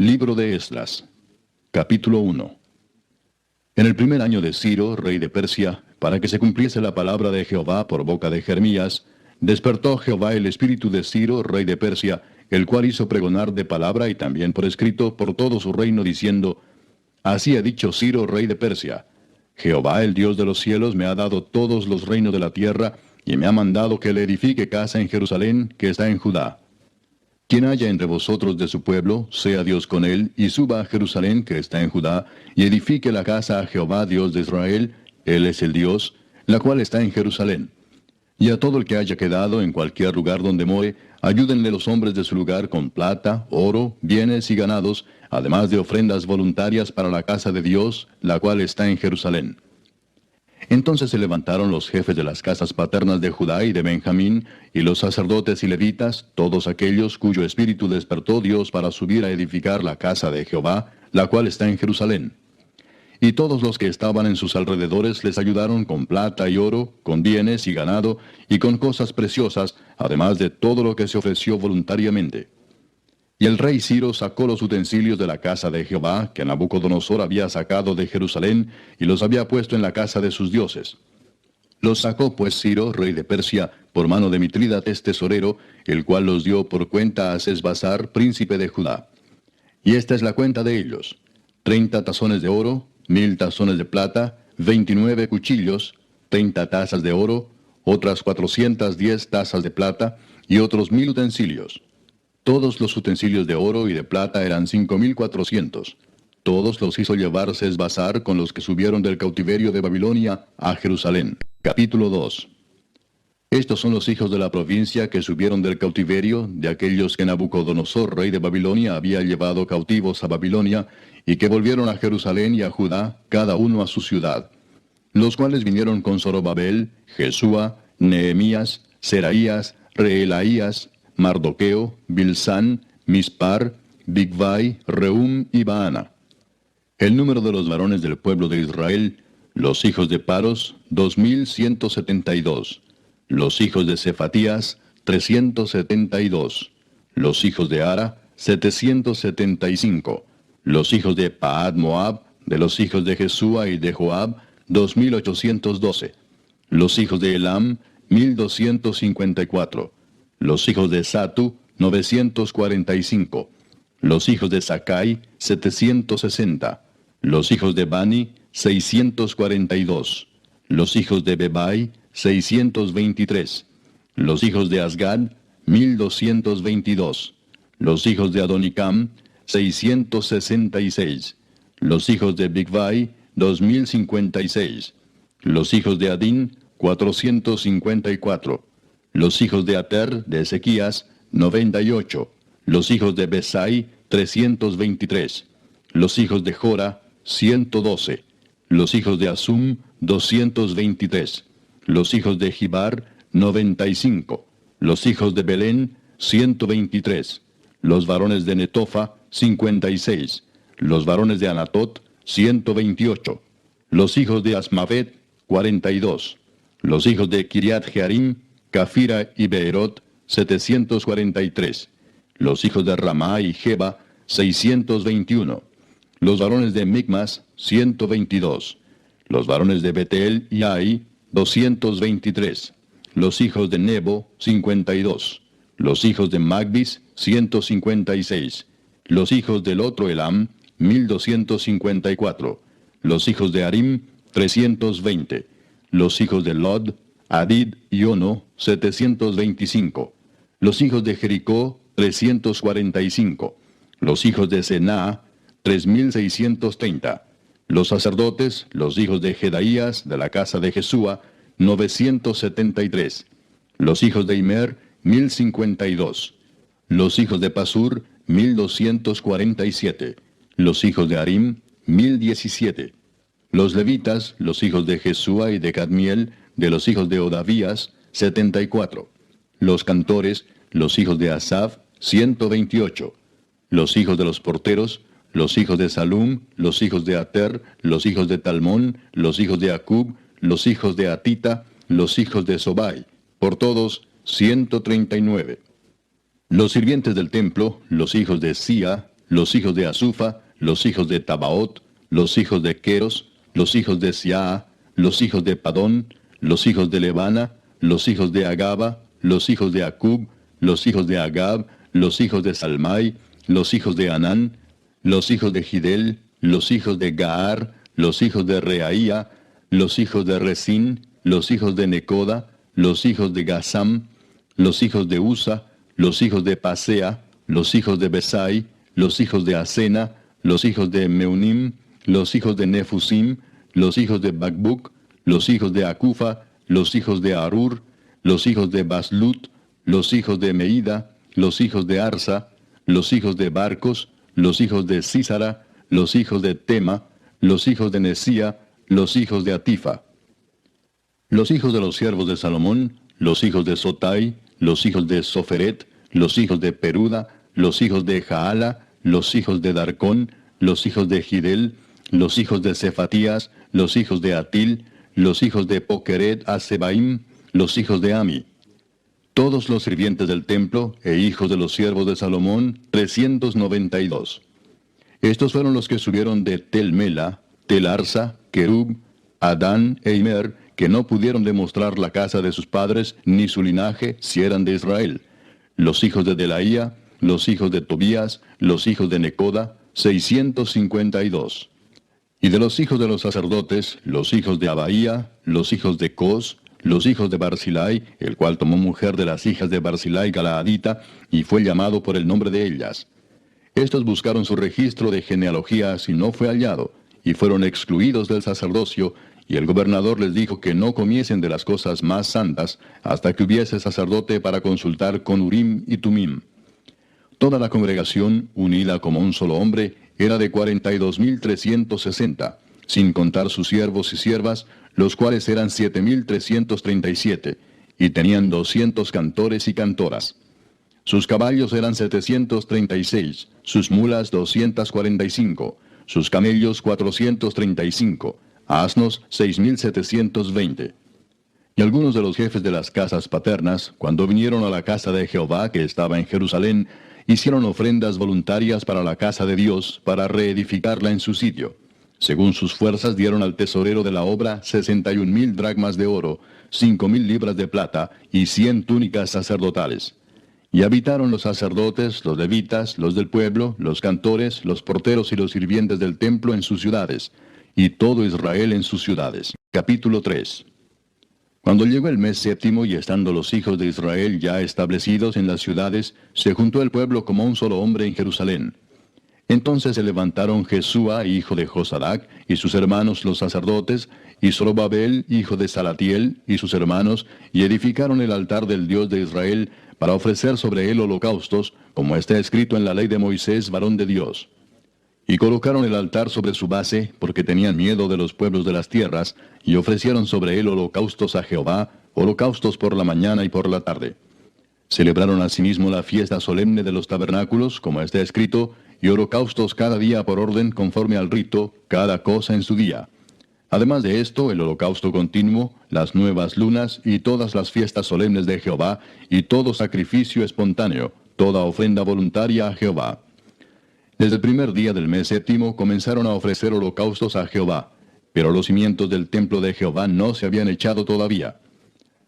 Libro de Esdras, capítulo 1. En el primer año de Ciro, rey de Persia, para que se cumpliese la palabra de Jehová por boca de Jeremías, despertó Jehová el espíritu de Ciro, rey de Persia, el cual hizo pregonar de palabra y también por escrito por todo su reino, diciendo: Así ha dicho Ciro, rey de Persia: Jehová, el Dios de los cielos, me ha dado todos los reinos de la tierra, y me ha mandado que le edifique casa en Jerusalén, que está en Judá. Quien haya entre vosotros de su pueblo, sea Dios con él, y suba a Jerusalén, que está en Judá, y edifique la casa a Jehová, Dios de Israel, él es el Dios, la cual está en Jerusalén. Y a todo el que haya quedado en cualquier lugar donde more, ayúdenle los hombres de su lugar con plata, oro, bienes y ganados, además de ofrendas voluntarias para la casa de Dios, la cual está en Jerusalén. Entonces se levantaron los jefes de las casas paternas de Judá y de Benjamín, y los sacerdotes y levitas, todos aquellos cuyo espíritu despertó Dios para subir a edificar la casa de Jehová, la cual está en Jerusalén. Y todos los que estaban en sus alrededores les ayudaron con plata y oro, con bienes y ganado, y con cosas preciosas, además de todo lo que se ofreció voluntariamente. Y el rey Ciro sacó los utensilios de la casa de Jehová, que Nabucodonosor había sacado de Jerusalén, y los había puesto en la casa de sus dioses. Los sacó pues Ciro, rey de Persia, por mano de Mitrídates tesorero, el cual los dio por cuenta a Sesbazar, príncipe de Judá. Y esta es la cuenta de ellos: 30 tazones de oro, 1000 tazones de plata, 29 cuchillos, 30 tazas de oro, otras 410 tazas de plata, y otros 1000 utensilios. Todos los utensilios de oro y de plata eran 5400. Todos los hizo llevar Sesbazar con los que subieron del cautiverio de Babilonia a Jerusalén. Capítulo 2. Estos son los hijos de la provincia que subieron del cautiverio, de aquellos que Nabucodonosor, rey de Babilonia, había llevado cautivos a Babilonia, y que volvieron a Jerusalén y a Judá, cada uno a su ciudad. Los cuales vinieron con Zorobabel, Jesúa, Nehemías, Seraías, Reelaías, Mardoqueo, Bilsán, Mispar, Bigvai, Reum y Baana. El número de los varones del pueblo de Israel, los hijos de Paros, 2172. Los hijos de Cefatías, 372. Los hijos de Ara, 775. Los hijos de Paad Moab, de los hijos de Jesúa y de Joab, 2812. Los hijos de Elam, 1254. Los hijos de Satu, 945. Los hijos de Sakai, 760. Los hijos de Bani, 642. Los hijos de Bebai, 623. Los hijos de Asgad, 1222. Los hijos de Adonicam, 666. Los hijos de Bigvai, 2056. Los hijos de Adin, 454. Los hijos de Ater, de Ezequías, 98. Los hijos de Besai, 323. Los hijos de Jora, 112. Los hijos de Asum, 223. Los hijos de Gibar, 95. Los hijos de Belén, 123. Los varones de Netofa, 56. Los varones de Anatot, 128. Los hijos de Asmavet, 42. Los hijos de Kiriat Jearim, Cafira y Beerot, 743. Los hijos de Ramá y Jeba, 621. Los varones de Micmas, 122. Los varones de Betel y Ai, 223. Los hijos de Nebo, 52. Los hijos de Magbis, 156. Los hijos del otro Elam, 1254. Los hijos de Arim, 320. Los hijos de Lod, Adid y Ono, 725. Los hijos de Jericó, 345. Los hijos de Sená, 3630. Los sacerdotes, los hijos de Jedaías, de la casa de Jesúa, 973. Los hijos de Imer, 1052. Los hijos de Pasur, 1247. Los hijos de Arim, 1017. Los levitas, los hijos de Jesúa y de Cadmiel, de los hijos de Odavías, 74. Los cantores, los hijos de Asaf, 128. Los hijos de los porteros, los hijos de Salum, los hijos de Ater, los hijos de Talmón, los hijos de Acub, los hijos de Atita, los hijos de Sobai, por todos 139. Los sirvientes del templo, los hijos de Sia, los hijos de Asufa, los hijos de Tabaot, los hijos de Queros, los hijos de Siaa, los hijos de Padón, los hijos de Lebana, los hijos de Agaba, los hijos de Acub, los hijos de Agab, los hijos de Salmai, los hijos de Anán, los hijos de Gidel, los hijos de Gaar, los hijos de Reaía, los hijos de Resín, los hijos de Necoda, los hijos de Gasam, los hijos de Usa, los hijos de Pasea, los hijos de Besai, los hijos de Asena, los hijos de Meunim, los hijos de Nefusim, los hijos de Bakbuk, los hijos de Acufa, los hijos de Arur, los hijos de Baslut, los hijos de Meida, los hijos de Arsa, los hijos de Barcos, los hijos de Sísara, los hijos de Tema, los hijos de Nesía, los hijos de Atifa. Los hijos de los siervos de Salomón, los hijos de Sotai, los hijos de Soferet, los hijos de Peruda, los hijos de Jaala, los hijos de Darcón, los hijos de Gidel, los hijos de Cefatías, los hijos de Atil, los hijos de Pokeret Asebaim, los hijos de Ami. Todos los sirvientes del templo e hijos de los siervos de Salomón, 392. Estos fueron los que subieron de Tel Mela, Tel Arsa, Kerub, Adán e Imer, que no pudieron demostrar la casa de sus padres ni su linaje si eran de Israel. Los hijos de Delaía, los hijos de Tobías, los hijos de Necoda, 652. Y de los hijos de los sacerdotes, los hijos de Abaía, los hijos de Cos, los hijos de Barzilai, el cual tomó mujer de las hijas de Barzilai Galaadita, y fue llamado por el nombre de ellas. Estos buscaron su registro de genealogías y no fue hallado, y fueron excluidos del sacerdocio, y el gobernador les dijo que no comiesen de las cosas más santas, hasta que hubiese sacerdote para consultar con Urim y Tumim. Toda la congregación, unida como un solo hombre, era de 42,360, sin contar sus siervos y siervas, los cuales eran 7,337, y tenían 200 cantores y cantoras. Sus caballos eran 736, sus mulas 245, sus camellos 435, asnos 6,720. Y algunos de los jefes de las casas paternas, cuando vinieron a la casa de Jehová que estaba en Jerusalén, hicieron ofrendas voluntarias para la casa de Dios, para reedificarla en su sitio. Según sus fuerzas dieron al tesorero de la obra 61,000 dracmas de oro, 5,000 libras de plata y 100 túnicas sacerdotales. Y habitaron los sacerdotes, los levitas, los del pueblo, los cantores, los porteros y los sirvientes del templo en sus ciudades, y todo Israel en sus ciudades. Capítulo 3. Cuando llegó el mes séptimo y estando los hijos de Israel ya establecidos en las ciudades, se juntó el pueblo como un solo hombre en Jerusalén. Entonces se levantaron Jesúa, hijo de Josadac, y sus hermanos los sacerdotes, y Zorobabel, hijo de Salatiel, y sus hermanos, y edificaron el altar del Dios de Israel, para ofrecer sobre él holocaustos, como está escrito en la ley de Moisés, varón de Dios. Y colocaron el altar sobre su base, porque tenían miedo de los pueblos de las tierras, y ofrecieron sobre él holocaustos a Jehová, holocaustos por la mañana y por la tarde. Celebraron asimismo la fiesta solemne de los tabernáculos, como está escrito, y holocaustos cada día por orden conforme al rito, cada cosa en su día. Además de esto, el holocausto continuo, las nuevas lunas y todas las fiestas solemnes de Jehová, y todo sacrificio espontáneo, toda ofrenda voluntaria a Jehová. Desde el primer día del mes séptimo comenzaron a ofrecer holocaustos a Jehová, pero los cimientos del templo de Jehová no se habían echado todavía.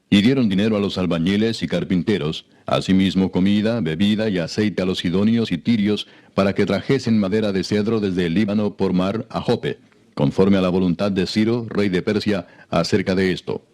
Y dieron dinero a los albañiles y carpinteros, asimismo comida, bebida y aceite a los sidonios y tirios, para que trajesen madera de cedro desde el Líbano por mar a Jope, conforme a la voluntad de Ciro, rey de Persia, acerca de esto.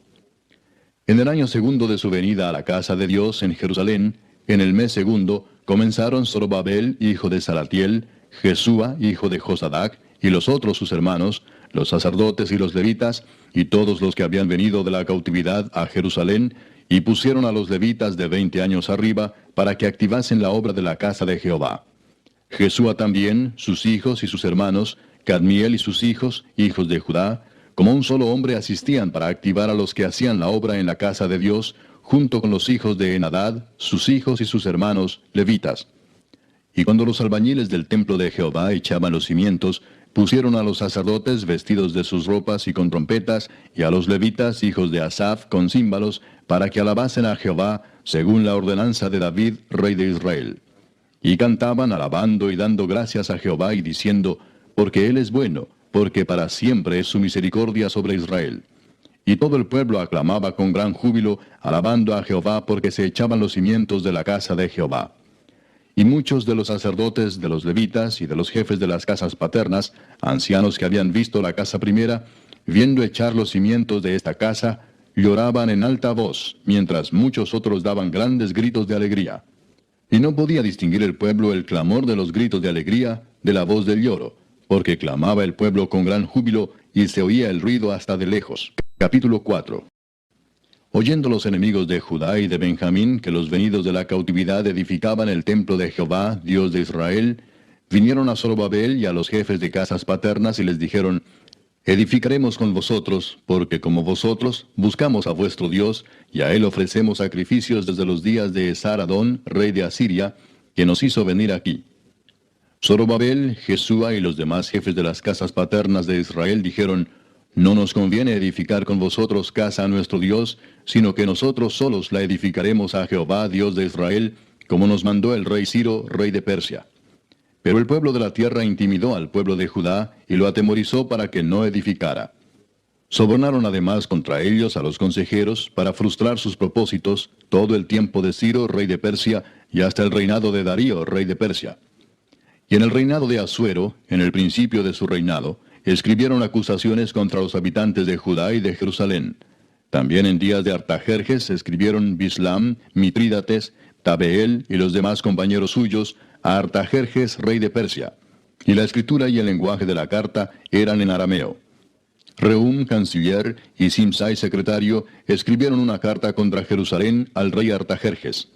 En el año segundo de su venida a la casa de Dios en Jerusalén, en el mes segundo, comenzaron Zorobabel, hijo de Salatiel, Jesúa, hijo de Josadac, y los otros sus hermanos, los sacerdotes y los levitas, y todos los que habían venido de la cautividad a Jerusalén, y pusieron a los levitas de 20 años arriba, para que activasen la obra de la casa de Jehová. Jesúa también, sus hijos y sus hermanos, Cadmiel y sus hijos, hijos de Judá, como un solo hombre asistían para activar a los que hacían la obra en la casa de Dios, junto con los hijos de Enadad, sus hijos y sus hermanos, levitas. Y cuando los albañiles del templo de Jehová echaban los cimientos, pusieron a los sacerdotes vestidos de sus ropas y con trompetas, y a los levitas, hijos de Asaf, con címbalos, para que alabasen a Jehová, según la ordenanza de David, rey de Israel. Y cantaban alabando y dando gracias a Jehová y diciendo, porque Él es bueno, porque para siempre es su misericordia sobre Israel. Y todo el pueblo aclamaba con gran júbilo, alabando a Jehová porque se echaban los cimientos de la casa de Jehová. Y muchos de los sacerdotes, de los levitas y de los jefes de las casas paternas, ancianos que habían visto la casa primera, viendo echar los cimientos de esta casa, lloraban en alta voz, mientras muchos otros daban grandes gritos de alegría. Y no podía distinguir el pueblo el clamor de los gritos de alegría de la voz del lloro, porque clamaba el pueblo con gran júbilo y se oía el ruido hasta de lejos. Capítulo 4. Oyendo los enemigos de Judá y de Benjamín que los venidos de la cautividad edificaban el templo de Jehová, Dios de Israel, vinieron a Zorobabel y a los jefes de casas paternas y les dijeron, edificaremos con vosotros, porque como vosotros buscamos a vuestro Dios, y a él ofrecemos sacrificios desde los días de Esar-Adón, rey de Asiria, que nos hizo venir aquí. Zorobabel, Jesúa y los demás jefes de las casas paternas de Israel dijeron, no nos conviene edificar con vosotros casa a nuestro Dios, sino que nosotros solos la edificaremos a Jehová, Dios de Israel, como nos mandó el rey Ciro, rey de Persia. Pero el pueblo de la tierra intimidó al pueblo de Judá y lo atemorizó para que no edificara. Sobornaron además contra ellos a los consejeros para frustrar sus propósitos todo el tiempo de Ciro, rey de Persia, y hasta el reinado de Darío, rey de Persia. Y en el reinado de Asuero, en el principio de su reinado, escribieron acusaciones contra los habitantes de Judá y de Jerusalén. También en días de Artajerjes escribieron Bislam, Mitrídates, Tabeel y los demás compañeros suyos a Artajerjes, rey de Persia. Y la escritura y el lenguaje de la carta eran en arameo. Rehum, canciller, y Simsai, secretario, escribieron una carta contra Jerusalén al rey Artajerjes.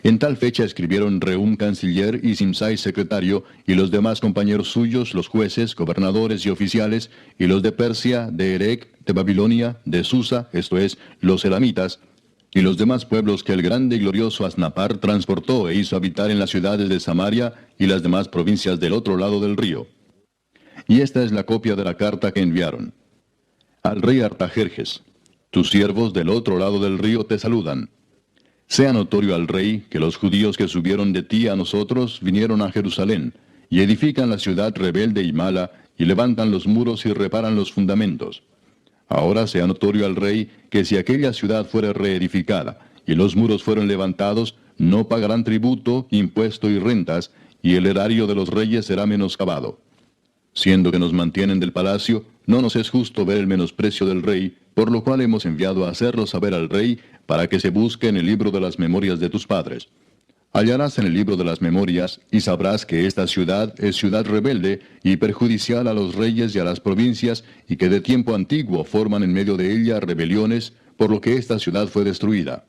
En tal fecha escribieron Rehum, canciller, y Simsai, secretario, y los demás compañeros suyos, los jueces, gobernadores y oficiales, y los de Persia, de Erec, de Babilonia, de Susa, esto es, los elamitas, y los demás pueblos que el grande y glorioso Asnapar transportó e hizo habitar en las ciudades de Samaria y las demás provincias del otro lado del río. Y esta es la copia de la carta que enviaron. Al rey Artajerjes, tus siervos del otro lado del río te saludan. Sea notorio al rey que los judíos que subieron de ti a nosotros vinieron a Jerusalén, y edifican la ciudad rebelde y mala, y levantan los muros y reparan los fundamentos. Ahora sea notorio al rey que si aquella ciudad fuera reedificada, y los muros fueron levantados, no pagarán tributo, impuesto y rentas, y el erario de los reyes será menoscabado. Siendo que nos mantienen del palacio, no nos es justo ver el menosprecio del rey, por lo cual hemos enviado a hacerlo saber al rey, para que se busque en el libro de las memorias de tus padres. Hallarás en el libro de las memorias, y sabrás que esta ciudad es ciudad rebelde y perjudicial a los reyes y a las provincias, y que de tiempo antiguo forman en medio de ella rebeliones, por lo que esta ciudad fue destruida.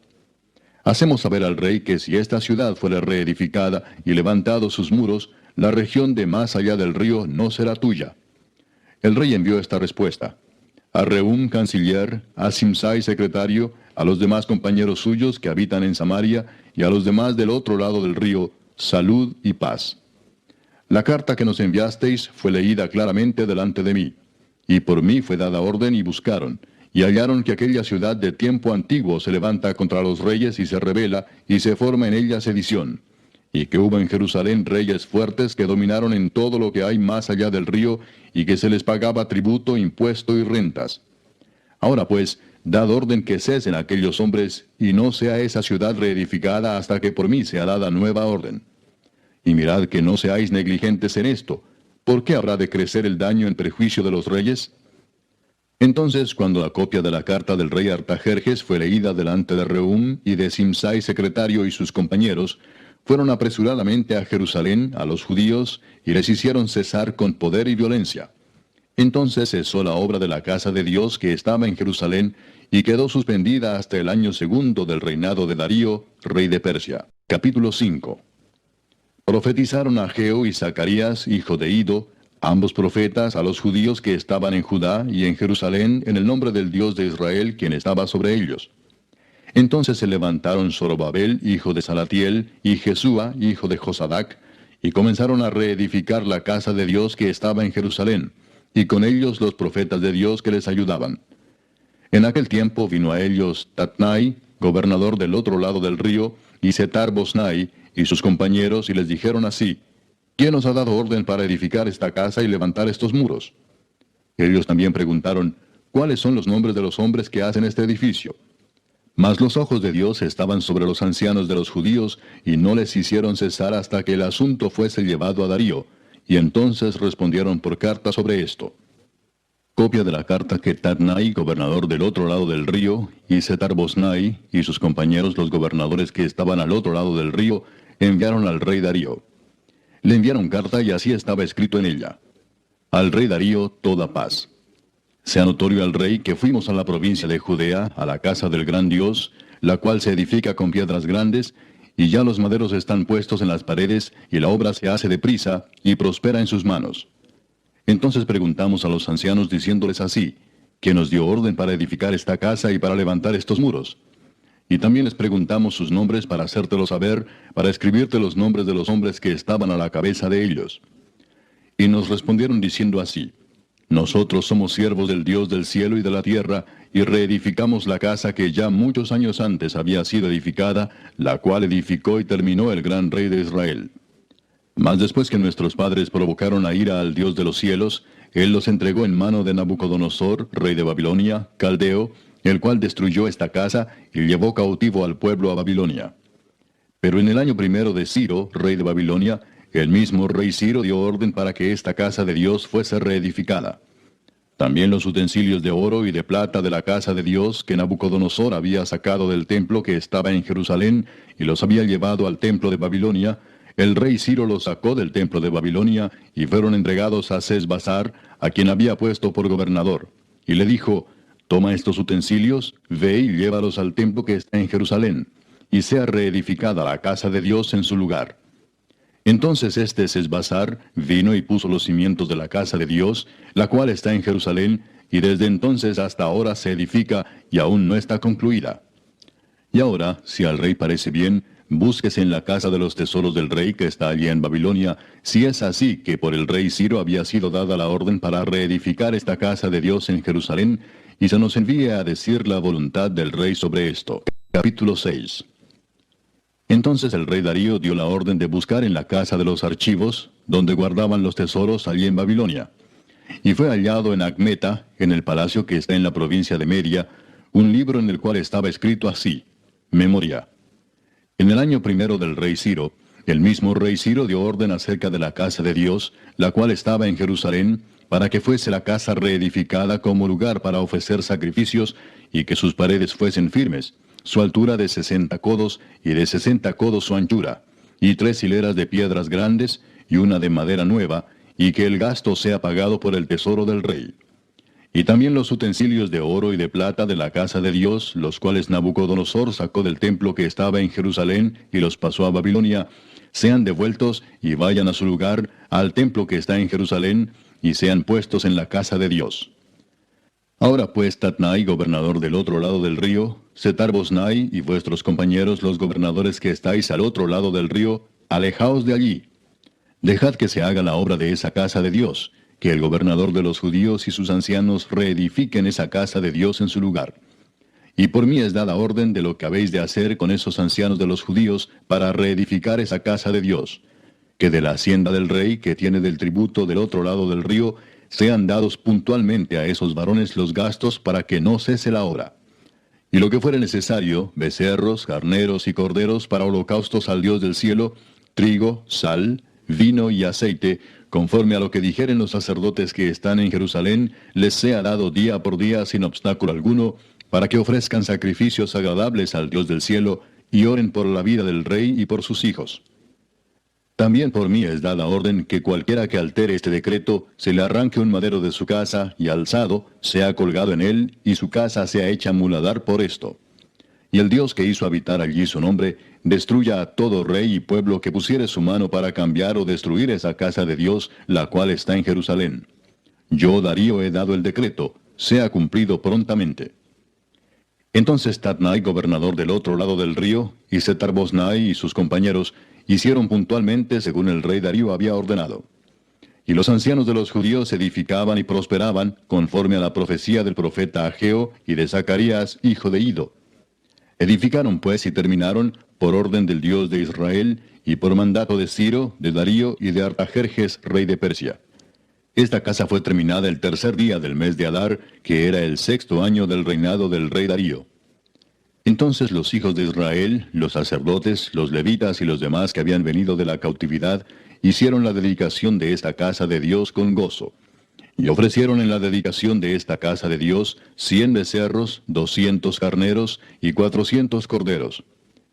Hacemos saber al rey que si esta ciudad fuera reedificada y levantados sus muros, la región de más allá del río no será tuya. El rey envió esta respuesta. A Rehum, canciller, a Simsai, secretario, a los demás compañeros suyos que habitan en Samaria, y a los demás del otro lado del río, salud y paz. La carta que nos enviasteis fue leída claramente delante de mí, y por mí fue dada orden y buscaron, y hallaron que aquella ciudad de tiempo antiguo se levanta contra los reyes y se rebela, y se forma en ella sedición, y que hubo en Jerusalén reyes fuertes que dominaron en todo lo que hay más allá del río, y que se les pagaba tributo, impuesto y rentas. Ahora pues, dad orden que cesen aquellos hombres, y no sea esa ciudad reedificada hasta que por mí sea dada nueva orden. Y mirad que no seáis negligentes en esto. ¿Por qué habrá de crecer el daño en perjuicio de los reyes? Entonces, cuando la copia de la carta del rey Artajerjes fue leída delante de Rehum y de Simsai, secretario, y sus compañeros, fueron apresuradamente a Jerusalén, a los judíos, y les hicieron cesar con poder y violencia. Entonces cesó la obra de la casa de Dios que estaba en Jerusalén, y quedó suspendida hasta el año segundo del reinado de Darío, rey de Persia. Capítulo 5. Profetizaron Ageo y Zacarías, hijo de Ido, ambos profetas, a los judíos que estaban en Judá y en Jerusalén, en el nombre del Dios de Israel, quien estaba sobre ellos. Entonces se levantaron Zorobabel, hijo de Salatiel, y Jesúa, hijo de Josadac, y comenzaron a reedificar la casa de Dios que estaba en Jerusalén, y con ellos los profetas de Dios que les ayudaban. En aquel tiempo vino a ellos Tatnai, gobernador del otro lado del río, y Setar-Boznai y sus compañeros, y les dijeron así: ¿Quién os ha dado orden para edificar esta casa y levantar estos muros? Ellos también preguntaron: ¿Cuáles son los nombres de los hombres que hacen este edificio? Mas los ojos de Dios estaban sobre los ancianos de los judíos, y no les hicieron cesar hasta que el asunto fuese llevado a Darío, y entonces respondieron por carta sobre esto. Copia de la carta que Tatnai, gobernador del otro lado del río, y Setar-Boznai y sus compañeros, los gobernadores que estaban al otro lado del río, enviaron al rey Darío. Le enviaron carta y así estaba escrito en ella: Al rey Darío toda paz. Sea notorio al rey que fuimos a la provincia de Judea, a la casa del gran Dios, la cual se edifica con piedras grandes, y ya los maderos están puestos en las paredes, y la obra se hace deprisa, y prospera en sus manos. Entonces preguntamos a los ancianos diciéndoles así: ¿Quién nos dio orden para edificar esta casa y para levantar estos muros? Y también les preguntamos sus nombres para hacértelo saber, para escribirte los nombres de los hombres que estaban a la cabeza de ellos. Y nos respondieron diciendo así: Nosotros somos siervos del Dios del cielo y de la tierra, y reedificamos la casa que ya muchos años antes había sido edificada, la cual edificó y terminó el gran rey de Israel. Mas después que nuestros padres provocaron a ira al Dios de los cielos, Él los entregó en mano de Nabucodonosor, rey de Babilonia, caldeo, el cual destruyó esta casa y llevó cautivo al pueblo a Babilonia. Pero en el año primero de Ciro, rey de Babilonia, el mismo rey Ciro dio orden para que esta casa de Dios fuese reedificada. También los utensilios de oro y de plata de la casa de Dios que Nabucodonosor había sacado del templo que estaba en Jerusalén y los había llevado al templo de Babilonia, el rey Ciro los sacó del templo de Babilonia y fueron entregados a Sesbassar, a quien había puesto por gobernador. Y le dijo: Toma estos utensilios, ve y llévalos al templo que está en Jerusalén, y sea reedificada la casa de Dios en su lugar. Entonces Sesbassar vino y puso los cimientos de la casa de Dios, la cual está en Jerusalén, y desde entonces hasta ahora se edifica y aún no está concluida. Y ahora, si al rey parece bien, búsquese en la casa de los tesoros del rey que está allí en Babilonia, si es así que por el rey Ciro había sido dada la orden para reedificar esta casa de Dios en Jerusalén, y se nos envíe a decir la voluntad del rey sobre esto. Capítulo 6. Entonces el rey Darío dio la orden de buscar en la casa de los archivos, donde guardaban los tesoros allí en Babilonia. Y fue hallado en Acmeta, en el palacio que está en la provincia de Media, un libro en el cual estaba escrito así: Memoria. En el año primero del rey Ciro, el mismo rey Ciro dio orden acerca de la casa de Dios, la cual estaba en Jerusalén, para que fuese la casa reedificada como lugar para ofrecer sacrificios, y que sus paredes fuesen firmes, su altura de 60 codos, y de 60 codos su anchura, y 3 hileras de piedras grandes, y una de madera nueva, y que el gasto sea pagado por el tesoro del rey. Y también los utensilios de oro y de plata de la casa de Dios, los cuales Nabucodonosor sacó del templo que estaba en Jerusalén y los pasó a Babilonia, sean devueltos y vayan a su lugar, al templo que está en Jerusalén, y sean puestos en la casa de Dios. Ahora pues, Tatnai, gobernador del otro lado del río, Setar-Boznai y vuestros compañeros los gobernadores que estáis al otro lado del río, alejaos de allí. Dejad que se haga la obra de esa casa de Dios, que el gobernador de los judíos y sus ancianos reedifiquen esa casa de Dios en su lugar. Y por mí es dada orden de lo que habéis de hacer con esos ancianos de los judíos para reedificar esa casa de Dios, que de la hacienda del rey que tiene del tributo del otro lado del río, sean dados puntualmente a esos varones los gastos para que no cese la obra. Y lo que fuere necesario, becerros, carneros y corderos para holocaustos al Dios del cielo, trigo, sal, vino y aceite, conforme a lo que dijeren los sacerdotes que están en Jerusalén, les sea dado día por día sin obstáculo alguno, para que ofrezcan sacrificios agradables al Dios del cielo, y oren por la vida del rey y por sus hijos. También por mí es dada orden que cualquiera que altere este decreto, se le arranque un madero de su casa, y alzado, sea colgado en él, y su casa sea hecha muladar por esto. Y el Dios que hizo habitar allí su nombre, destruya a todo rey y pueblo que pusiere su mano para cambiar o destruir esa casa de Dios, la cual está en Jerusalén. Yo, Darío, he dado el decreto, sea cumplido prontamente. Entonces Tatnai, gobernador del otro lado del río, y Setar-Boznai y sus compañeros, hicieron puntualmente según el rey Darío había ordenado. Y los ancianos de los judíos edificaban y prosperaban, conforme a la profecía del profeta Ageo y de Zacarías, hijo de Ido. Edificaron pues y terminaron, por orden del Dios de Israel, y por mandato de Ciro, de Darío y de Artajerjes, rey de Persia. Esta casa fue terminada el tercer día del mes de Adar, que era el sexto año del reinado del rey Darío. Entonces los hijos de Israel, los sacerdotes, los levitas y los demás que habían venido de la cautividad, hicieron la dedicación de esta casa de Dios con gozo. Y ofrecieron en la dedicación de esta casa de Dios 100 becerros, 200 carneros y 400 corderos,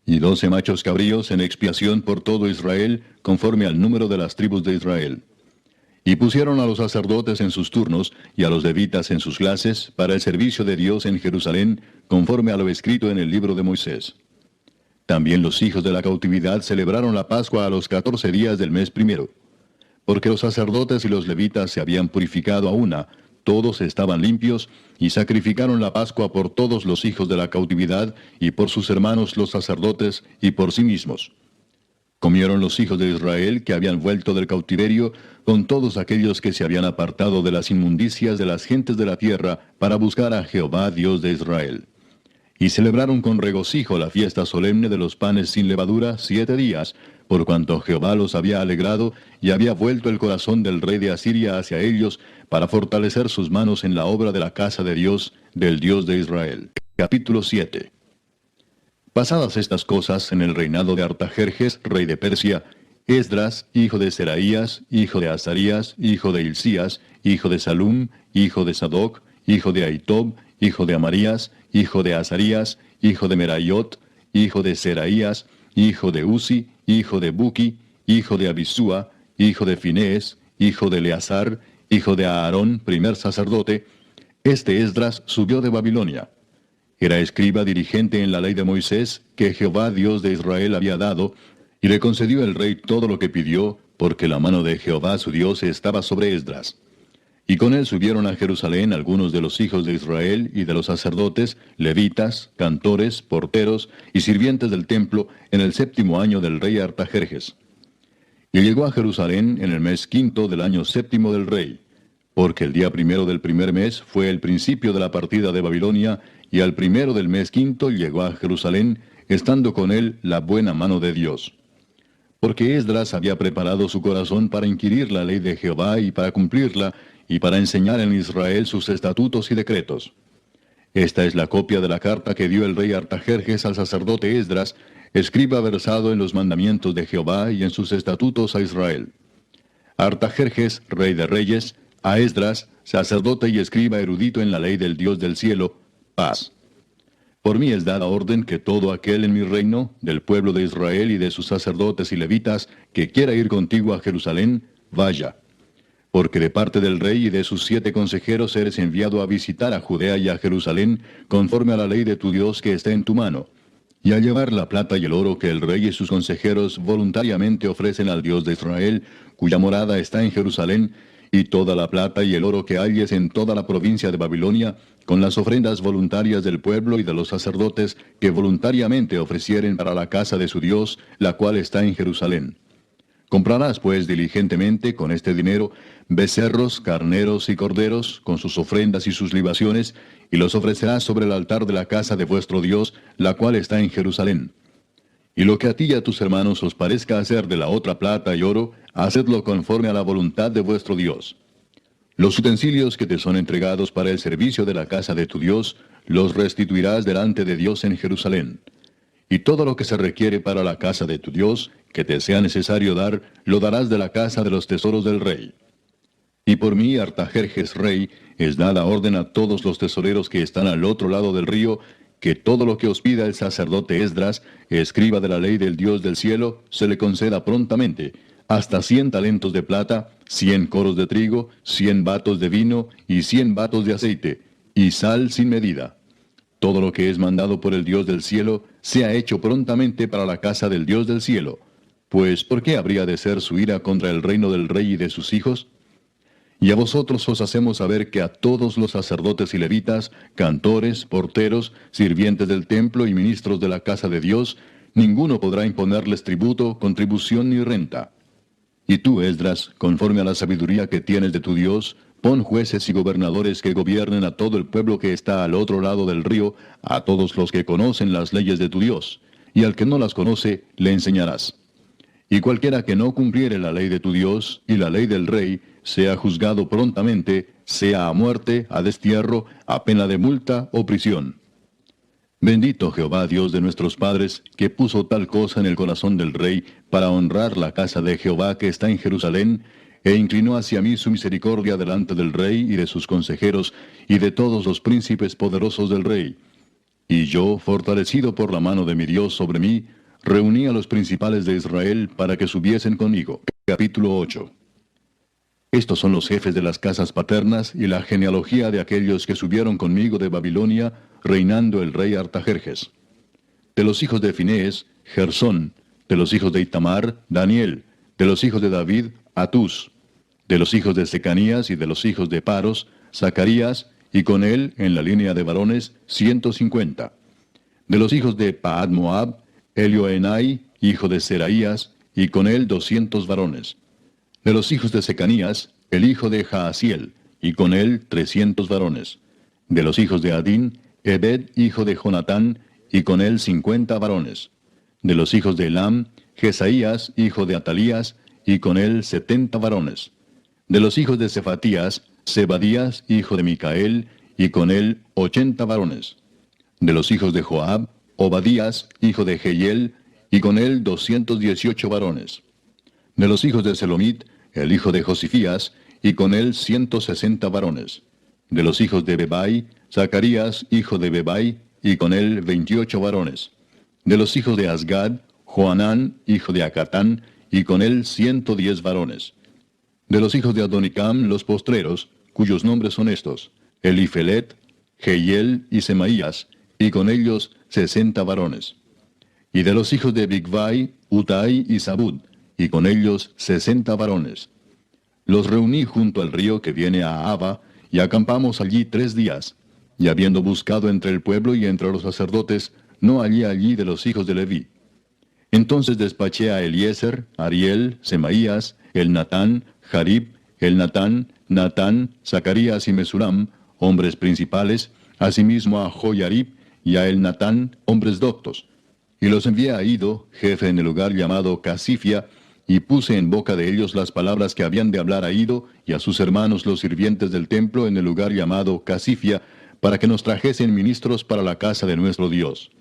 y 12 machos cabríos en expiación por todo Israel, conforme al número de las tribus de Israel. Y pusieron a los sacerdotes en sus turnos, y a los levitas en sus clases, para el servicio de Dios en Jerusalén, conforme a lo escrito en el libro de Moisés. También los hijos de la cautividad celebraron la Pascua a los 14 días del mes primero. Porque los sacerdotes y los levitas se habían purificado a una, todos estaban limpios, y sacrificaron la Pascua por todos los hijos de la cautividad, y por sus hermanos los sacerdotes, y por sí mismos. Comieron los hijos de Israel que habían vuelto del cautiverio, con todos aquellos que se habían apartado de las inmundicias de las gentes de la tierra, para buscar a Jehová Dios de Israel. Y celebraron con regocijo la fiesta solemne de los panes sin levadura 7 días, por cuanto Jehová los había alegrado, y había vuelto el corazón del rey de Asiria hacia ellos, para fortalecer sus manos en la obra de la casa de Dios, del Dios de Israel. Capítulo 7. Pasadas estas cosas en el reinado de Artajerjes, rey de Persia, Esdras, hijo de Seraías, hijo de Azarías, hijo de Hilcías, hijo de Salum, hijo de Sadoc, hijo de Ahitob, hijo de Amarías, hijo de Azarías, hijo de Merayot, hijo de Seraías, hijo de Uzi, hijo de Buki, hijo de Abisúa, hijo de Finés, hijo de Eleazar, hijo de Aarón, primer sacerdote. Este Esdras subió de Babilonia. Era escriba dirigente en la ley de Moisés, que Jehová Dios de Israel había dado, y le concedió el rey todo lo que pidió, porque la mano de Jehová su Dios estaba sobre Esdras. Y con él subieron a Jerusalén algunos de los hijos de Israel y de los sacerdotes, levitas, cantores, porteros y sirvientes del templo, en el 7º año del rey Artajerjes. Y llegó a Jerusalén en el mes 5 del año 7 del rey, porque el día 1 del primer mes fue el principio de la partida de Babilonia, y al 1 del mes 5 llegó a Jerusalén, estando con él la buena mano de Dios. Porque Esdras había preparado su corazón para inquirir la ley de Jehová y para cumplirla, y para enseñar en Israel sus estatutos y decretos. Esta es la copia de la carta que dio el rey Artajerjes al sacerdote Esdras, escriba versado en los mandamientos de Jehová y en sus estatutos a Israel. Artajerjes, rey de reyes, a Esdras, sacerdote y escriba erudito en la ley del Dios del cielo, paz. Por mí es dada orden que todo aquel en mi reino, del pueblo de Israel y de sus sacerdotes y levitas, que quiera ir contigo a Jerusalén, vaya. Porque de parte del rey y de sus 7 consejeros eres enviado a visitar a Judea y a Jerusalén, conforme a la ley de tu Dios que está en tu mano, y a llevar la plata y el oro que el rey y sus consejeros voluntariamente ofrecen al Dios de Israel, cuya morada está en Jerusalén, y toda la plata y el oro que halles en toda la provincia de Babilonia, con las ofrendas voluntarias del pueblo y de los sacerdotes que voluntariamente ofrecieren para la casa de su Dios, la cual está en Jerusalén. Comprarás pues diligentemente con este dinero becerros, carneros y corderos, con sus ofrendas y sus libaciones, y los ofrecerás sobre el altar de la casa de vuestro Dios, la cual está en Jerusalén. Y lo que a ti y a tus hermanos os parezca hacer de la otra plata y oro, hacedlo conforme a la voluntad de vuestro Dios. Los utensilios que te son entregados para el servicio de la casa de tu Dios, los restituirás delante de Dios en Jerusalén. Y todo lo que se requiere para la casa de tu Dios, que te sea necesario dar, lo darás de la casa de los tesoros del rey. Y por mí, Artajerjes rey, es dada orden a todos los tesoreros que están al otro lado del río, que todo lo que os pida el sacerdote Esdras, escriba de la ley del Dios del cielo, se le conceda prontamente, hasta 100 talentos de plata, 100 coros de trigo, 100 batos de vino y 100 batos de aceite, y sal sin medida. Todo lo que es mandado por el Dios del cielo, sea hecho prontamente para la casa del Dios del cielo. Pues, ¿por qué habría de ser su ira contra el reino del rey y de sus hijos? Y a vosotros os hacemos saber que a todos los sacerdotes y levitas, cantores, porteros, sirvientes del templo y ministros de la casa de Dios, ninguno podrá imponerles tributo, contribución ni renta. Y tú, Esdras, conforme a la sabiduría que tienes de tu Dios, pon jueces y gobernadores que gobiernen a todo el pueblo que está al otro lado del río, a todos los que conocen las leyes de tu Dios, y al que no las conoce le enseñarás. Y cualquiera que no cumpliere la ley de tu Dios y la ley del rey, sea juzgado prontamente, sea a muerte, a destierro, a pena de multa o prisión. Bendito Jehová Dios de nuestros padres, que puso tal cosa en el corazón del rey para honrar la casa de Jehová que está en Jerusalén, e inclinó hacia mí su misericordia delante del rey y de sus consejeros y de todos los príncipes poderosos del rey. Y yo, fortalecido por la mano de mi Dios sobre mí, reuní a los principales de Israel para que subiesen conmigo. Capítulo 8. Estos son los jefes de las casas paternas y la genealogía de aquellos que subieron conmigo de Babilonia, reinando el rey Artajerjes. De los hijos de Finés, Gersón; de los hijos de Itamar, Daniel; de los hijos de David, Atús; de los hijos de Secanías y de los hijos de Paros, Zacarías, y con él, en la línea de varones, 150. De los hijos de Paad Moab, Elioenai, hijo de Seraías, y con él 200 varones. De los hijos de Secanías, el hijo de Jaasiel, y con él 300 varones. De los hijos de Adín, Ebed, hijo de Jonatán, y con él 50 varones. De los hijos de Elam, Jesaías, hijo de Atalías, y con él 70 varones. De los hijos de Cefatías, Zebadías, hijo de Micael, y con él 80 varones. De los hijos de Joab, Obadías, hijo de Jehiel, y con él 218 varones. De los hijos de Selomit, el hijo de Josifías, y con él 160 varones. De los hijos de Bebai, Zacarías, hijo de Bebai, y con él 28 varones. De los hijos de Asgad, Joanán, hijo de Acatán, y con él 110 varones. De los hijos de Adonicam, los postreros, cuyos nombres son estos: Elifelet, Jehiel y Semaías, y con ellos 60 varones. Y de los hijos de Bigvai, Utai y Zabud, y con ellos 60 varones. Los reuní junto al río que viene a Aba, y acampamos allí 3 días. Y habiendo buscado entre el pueblo y entre los sacerdotes, no hallé allí de los hijos de Leví. Entonces despaché a Eliezer, Ariel, Semaías, Elnatán, Jarib, Elnatán, Natán, Zacarías y Mesulam, hombres principales, asimismo a Joyarib y a Elnatán, hombres doctos. Y los envié a Ido, jefe en el lugar llamado Casifia, y puse en boca de ellos las palabras que habían de hablar a Ido y a sus hermanos los sirvientes del templo en el lugar llamado Casifia, para que nos trajesen ministros para la casa de nuestro Dios.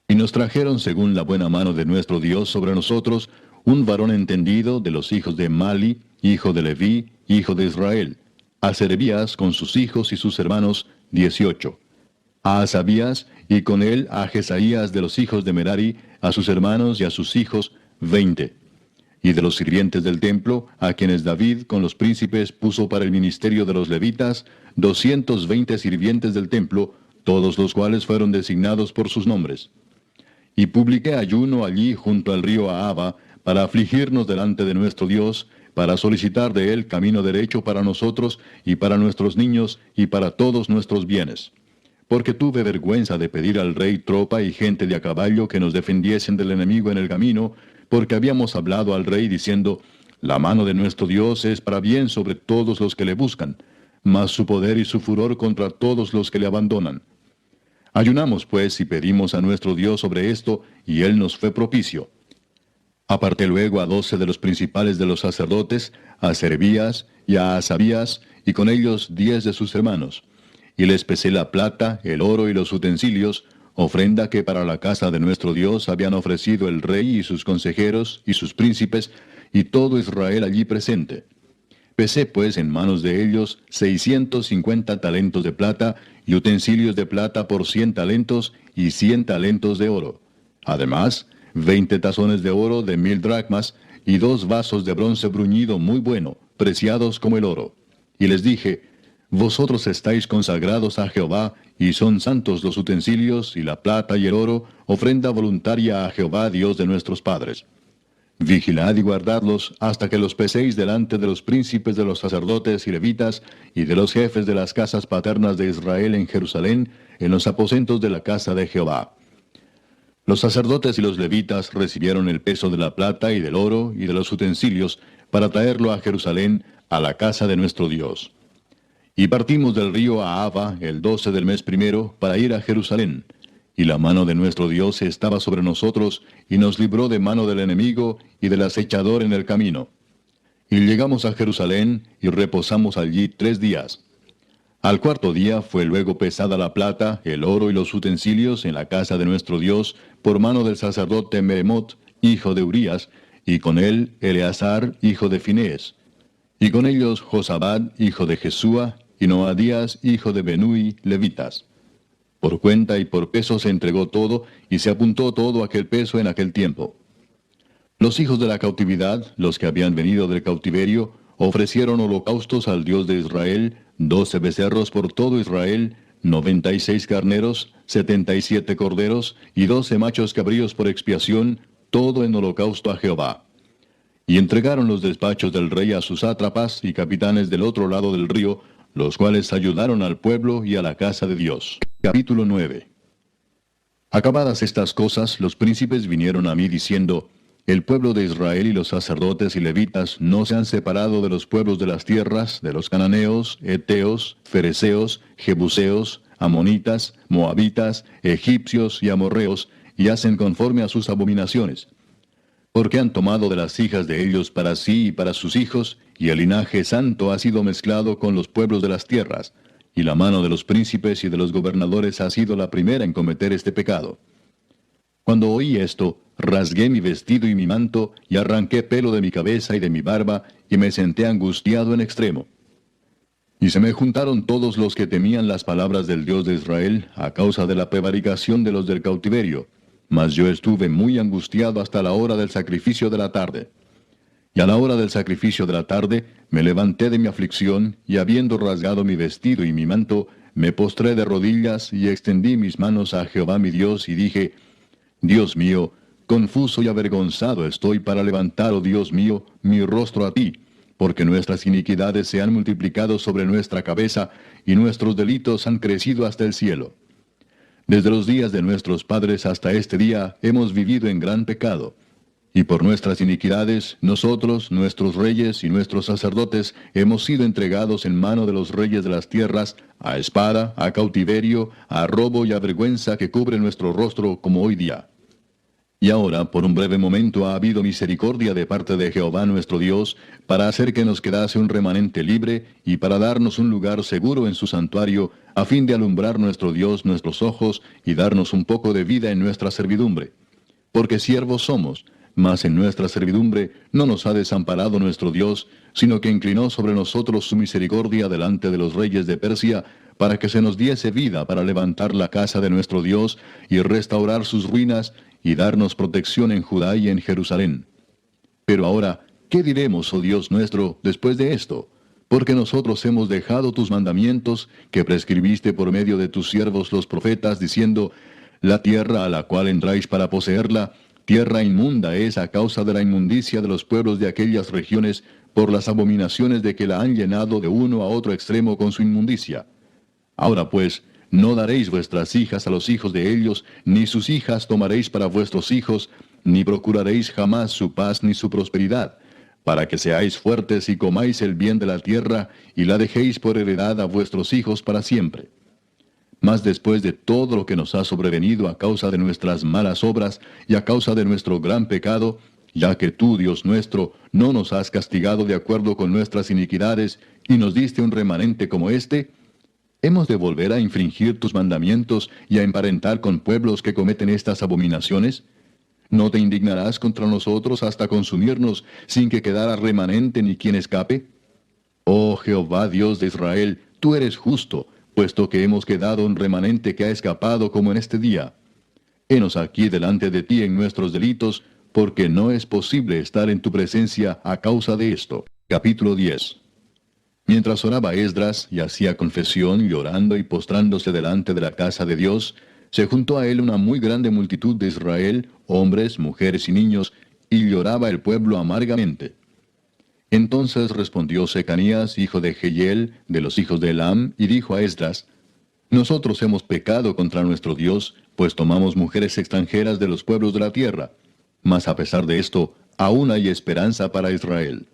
Y nos trajeron según la buena mano de nuestro Dios sobre nosotros, un varón entendido de los hijos de Mali, hijo de Leví, hijo de Israel; a Serebías con sus hijos y sus hermanos, 18; a Asabías, y con él a Jesaías de los hijos de Merari, a sus hermanos y a sus hijos, 20. Y de los sirvientes del templo, a quienes David con los príncipes puso para el ministerio de los levitas, 220 sirvientes del templo, todos los cuales fueron designados por sus nombres. Y publiqué ayuno allí junto al río Ahava, para afligirnos delante de nuestro Dios, para solicitar de él camino derecho para nosotros y para nuestros niños y para todos nuestros bienes. Porque tuve vergüenza de pedir al rey tropa y gente de a caballo que nos defendiesen del enemigo en el camino, porque habíamos hablado al rey diciendo: la mano de nuestro Dios es para bien sobre todos los que le buscan, mas su poder y su furor contra todos los que le abandonan. Ayunamos pues y pedimos a nuestro Dios sobre esto, y él nos fue propicio. Aparté luego a 12 de los principales de los sacerdotes, a Serebías y a Asabías, y con ellos 10 de sus hermanos. Y les pesé la plata, el oro y los utensilios, ofrenda que para la casa de nuestro Dios habían ofrecido el rey y sus consejeros y sus príncipes, y todo Israel allí presente. Pesé pues en manos de ellos 650 talentos de plata, y utensilios de plata por 100 talentos, y 100 talentos de oro. Además, 20 tazones de oro de 1000 dracmas, y 2 vasos de bronce bruñido muy bueno, preciados como el oro. Y les dije: vosotros estáis consagrados a Jehová, y son santos los utensilios, y la plata y el oro, ofrenda voluntaria a Jehová Dios de nuestros padres. Vigilad y guardadlos hasta que los peséis delante de los príncipes de los sacerdotes y levitas, y de los jefes de las casas paternas de Israel en Jerusalén, en los aposentos de la casa de Jehová. Los sacerdotes y los levitas recibieron el peso de la plata y del oro y de los utensilios, para traerlo a Jerusalén, a la casa de nuestro Dios. Y partimos del río Ahava el 12 del mes primero, para ir a Jerusalén. Y la mano de nuestro Dios estaba sobre nosotros, y nos libró de mano del enemigo y del acechador en el camino. Y llegamos a Jerusalén, y reposamos allí 3 días. Al cuarto día fue luego pesada la plata, el oro y los utensilios en la casa de nuestro Dios, por mano del sacerdote Meremot, hijo de Urías, y con él Eleazar, hijo de Finés. Y con ellos Josabad, hijo de Jesúa, y Noadías, hijo de Benui, levitas. Por cuenta y por peso se entregó todo, y se apuntó todo aquel peso en aquel tiempo. Los hijos de la cautividad, los que habían venido del cautiverio, ofrecieron holocaustos al Dios de Israel, 12 becerros por todo Israel, 96 carneros, 77 corderos, y 12 machos cabríos por expiación, todo en holocausto a Jehová. Y entregaron los despachos del rey a sus sátrapas y capitanes del otro lado del río, los cuales ayudaron al pueblo y a la casa de Dios. Capítulo 9. Acabadas estas cosas, los príncipes vinieron a mí diciendo, el pueblo de Israel y los sacerdotes y levitas no se han separado de los pueblos de las tierras, de los cananeos, heteos, fereceos, jebuseos, amonitas, moabitas, egipcios y amorreos, y hacen conforme a sus abominaciones. Porque han tomado de las hijas de ellos para sí y para sus hijos, y el linaje santo ha sido mezclado con los pueblos de las tierras, y la mano de los príncipes y de los gobernadores ha sido la primera en cometer este pecado. Cuando oí esto, rasgué mi vestido y mi manto, y arranqué pelo de mi cabeza y de mi barba, y me senté angustiado en extremo. Y se me juntaron todos los que temían las palabras del Dios de Israel, a causa de la prevaricación de los del cautiverio, mas yo estuve muy angustiado hasta la hora del sacrificio de la tarde. Y a la hora del sacrificio de la tarde, me levanté de mi aflicción, y habiendo rasgado mi vestido y mi manto, me postré de rodillas, y extendí mis manos a Jehová mi Dios, y dije, Dios mío, confuso y avergonzado estoy para levantar, oh Dios mío, mi rostro a ti, porque nuestras iniquidades se han multiplicado sobre nuestra cabeza, y nuestros delitos han crecido hasta el cielo. Desde los días de nuestros padres hasta este día hemos vivido en gran pecado. Y por nuestras iniquidades, nosotros, nuestros reyes y nuestros sacerdotes, hemos sido entregados en mano de los reyes de las tierras, a espada, a cautiverio, a robo y a vergüenza que cubre nuestro rostro como hoy día. Y ahora, por un breve momento, ha habido misericordia de parte de Jehová nuestro Dios, para hacer que nos quedase un remanente libre, y para darnos un lugar seguro en su santuario, a fin de alumbrar nuestro Dios nuestros ojos, y darnos un poco de vida en nuestra servidumbre. Porque siervos somos, mas en nuestra servidumbre no nos ha desamparado nuestro Dios, sino que inclinó sobre nosotros su misericordia delante de los reyes de Persia, para que se nos diese vida para levantar la casa de nuestro Dios, y restaurar sus ruinas, y darnos protección en Judá y en Jerusalén. Pero ahora, ¿qué diremos, oh Dios nuestro, después de esto? Porque nosotros hemos dejado tus mandamientos, que prescribiste por medio de tus siervos los profetas, diciendo, la tierra a la cual entráis para poseerla, tierra inmunda es a causa de la inmundicia de los pueblos de aquellas regiones, por las abominaciones de que la han llenado de uno a otro extremo con su inmundicia. Ahora pues, no daréis vuestras hijas a los hijos de ellos, ni sus hijas tomaréis para vuestros hijos, ni procuraréis jamás su paz ni su prosperidad, para que seáis fuertes y comáis el bien de la tierra, y la dejéis por heredad a vuestros hijos para siempre. Mas después de todo lo que nos ha sobrevenido a causa de nuestras malas obras y a causa de nuestro gran pecado, ya que tú, Dios nuestro, no nos has castigado de acuerdo con nuestras iniquidades, y nos diste un remanente como este, ¿hemos de volver a infringir tus mandamientos y a emparentar con pueblos que cometen estas abominaciones? ¿No te indignarás contra nosotros hasta consumirnos, sin que quedara remanente ni quien escape? Oh Jehová Dios de Israel, tú eres justo, puesto que hemos quedado un remanente que ha escapado como en este día. Henos aquí delante de ti en nuestros delitos, porque no es posible estar en tu presencia a causa de esto. Capítulo 10. Mientras oraba Esdras y hacía confesión, llorando y postrándose delante de la casa de Dios, se juntó a él una muy grande multitud de Israel, hombres, mujeres y niños, y lloraba el pueblo amargamente. Entonces respondió Secanías, hijo de Jehiel, de los hijos de Elam, y dijo a Esdras, nosotros hemos pecado contra nuestro Dios, pues tomamos mujeres extranjeras de los pueblos de la tierra. Mas a pesar de esto, aún hay esperanza para Israel.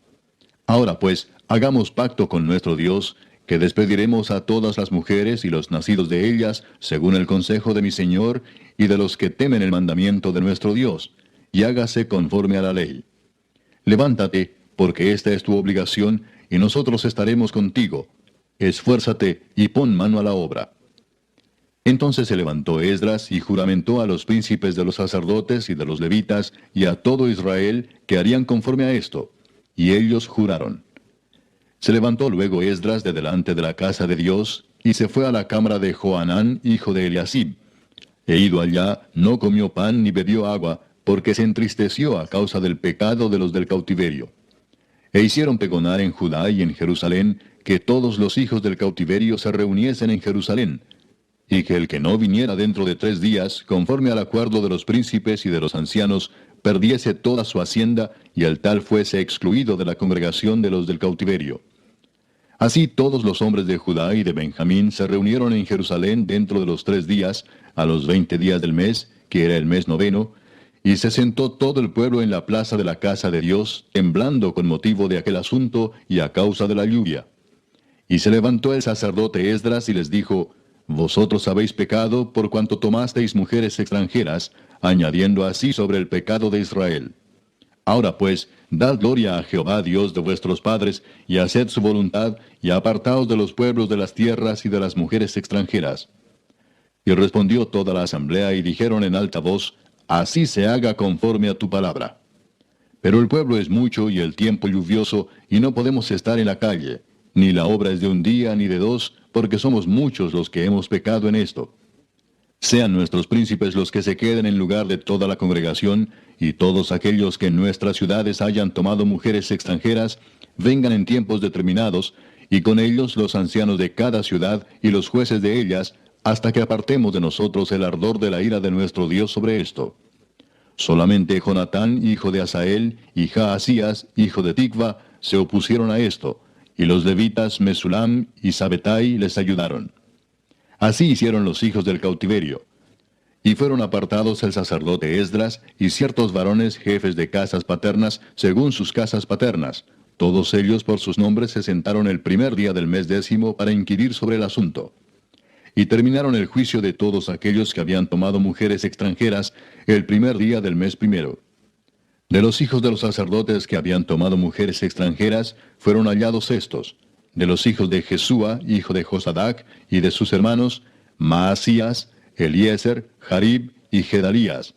Ahora pues, hagamos pacto con nuestro Dios, que despediremos a todas las mujeres y los nacidos de ellas, según el consejo de mi Señor, y de los que temen el mandamiento de nuestro Dios, y hágase conforme a la ley. Levántate, porque esta es tu obligación, y nosotros estaremos contigo. Esfuérzate y pon mano a la obra. Entonces se levantó Esdras y juramentó a los príncipes de los sacerdotes y de los levitas y a todo Israel que harían conforme a esto. Y ellos juraron. Se levantó luego Esdras de delante de la casa de Dios, y se fue a la cámara de Johanán, hijo de Eliasib. E ido allá, no comió pan ni bebió agua, porque se entristeció a causa del pecado de los del cautiverio. E hicieron pregonar en Judá y en Jerusalén, que todos los hijos del cautiverio se reuniesen en Jerusalén, y que el que no viniera dentro de 3 días, conforme al acuerdo de los príncipes y de los ancianos, perdiese toda su hacienda, y el tal fuese excluido de la congregación de los del cautiverio. Así todos los hombres de Judá y de Benjamín se reunieron en Jerusalén dentro de los 3 días, a los 20 días del mes, que era el mes noveno, y se sentó todo el pueblo en la plaza de la casa de Dios, temblando con motivo de aquel asunto y a causa de la lluvia. Y se levantó el sacerdote Esdras y les dijo: Vosotros habéis pecado por cuanto tomasteis mujeres extranjeras, añadiendo así sobre el pecado de Israel. Ahora pues, dad gloria a Jehová Dios de vuestros padres, y haced su voluntad, y apartaos de los pueblos de las tierras y de las mujeres extranjeras. Y respondió toda la asamblea y dijeron en alta voz: Así se haga conforme a tu palabra. Pero el pueblo es mucho y el tiempo lluvioso, y no podemos estar en la calle, ni la obra es de un día ni de 2, porque somos muchos los que hemos pecado en esto. Sean nuestros príncipes los que se queden en lugar de toda la congregación, y todos aquellos que en nuestras ciudades hayan tomado mujeres extranjeras, vengan en tiempos determinados, y con ellos los ancianos de cada ciudad y los jueces de ellas, hasta que apartemos de nosotros el ardor de la ira de nuestro Dios sobre esto. Solamente Jonatán, hijo de Asael, y Jaasías, hijo de Tikva, se opusieron a esto, y los levitas Mesulam y Sabetai les ayudaron. Así hicieron los hijos del cautiverio. Y fueron apartados el sacerdote Esdras y ciertos varones jefes de casas paternas según sus casas paternas. Todos ellos por sus nombres se sentaron el primer día del mes 10 para inquirir sobre el asunto. Y terminaron el juicio de todos aquellos que habían tomado mujeres extranjeras el primer día del mes 1. De los hijos de los sacerdotes que habían tomado mujeres extranjeras, fueron hallados estos: de los hijos de Jesúa, hijo de Josadac, y de sus hermanos, Maasías, Eliezer, Jarib y Gedalías.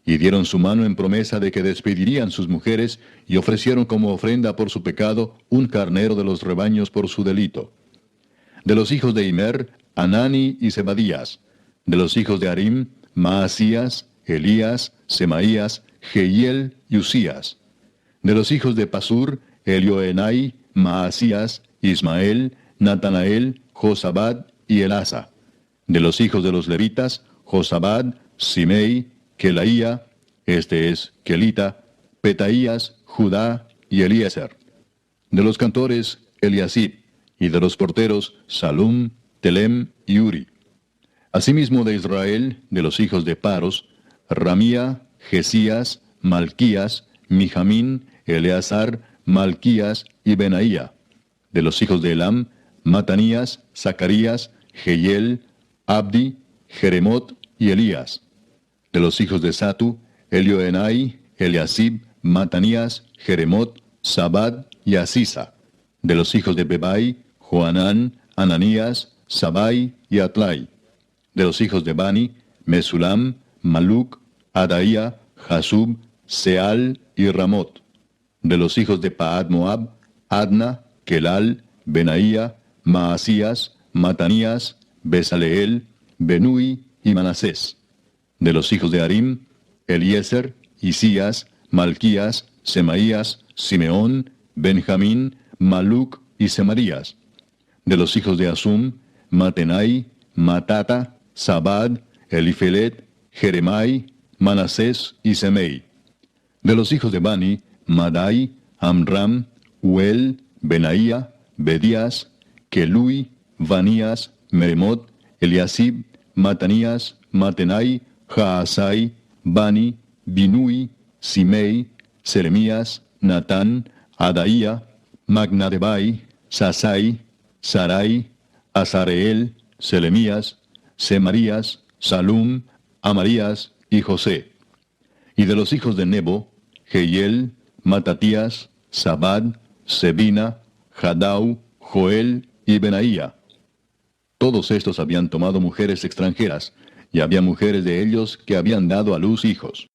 Y dieron su mano en promesa de que despedirían sus mujeres, y ofrecieron como ofrenda por su pecado un carnero de los rebaños por su delito. De los hijos de Imer, Anani y Zebadías. De los hijos de Arim, Maasías, Elías, Semaías, Jehiel y Usías. De los hijos de Pasur, Elioenai, Maasías, Ismael, Natanael, Josabad y Elasa. De los hijos de los levitas, Josabad, Simei, Kelaía, este es Kelita, Petaías, Judá y Eliezer. De los cantores, Eliasib, y de los porteros, Salum, Telem y Uri. Asimismo de Israel, de los hijos de Paros, Ramía, Jesías, Malquías, Mijamín, Eleazar, Malquías y Benaía. De los hijos de Elam, Matanías, Zacarías, Jehiel, Abdi, Jeremot y Elías. De los hijos de Satu, Elioenai, Eliasib, Matanías, Jeremot, Sabad y Asisa. De los hijos de Bebai, Joanán, Ananías, Sabai y Atlai. De los hijos de Bani, Mesulam, Maluc, Adaía, Jasub, Seal y Ramot. De los hijos de Paad Moab, Adna, Kelal, Benaía, Maasías, Matanías, Besaleel, Benui y Manasés. De los hijos de Arim, Eliezer, Isías, Malquías, Semaías, Simeón, Benjamín, Maluc y Semarías. De los hijos de Asum, Matenai, Matata, Sabad, Elifelet, Jeremai, Manasés y Semei. De los hijos de Bani, Madai, Amram, Uel, Benaía, Bedías, Kelui, Vanías, Meremot, Eliasib, Matanías, Matenai, Jaasai, Bani, Binui, Simei, Seremías, Natán, Adaía, Magnadebai, Sasai, Sarai, Azareel, Selemías, Semarías, Salum, Amarías y José. Y de los hijos de Nebo, Jehiel, Matatías, Zabad, Sebina, Jadau, Joel y Benaía. Todos estos habían tomado mujeres extranjeras, y había mujeres de ellos que habían dado a luz hijos.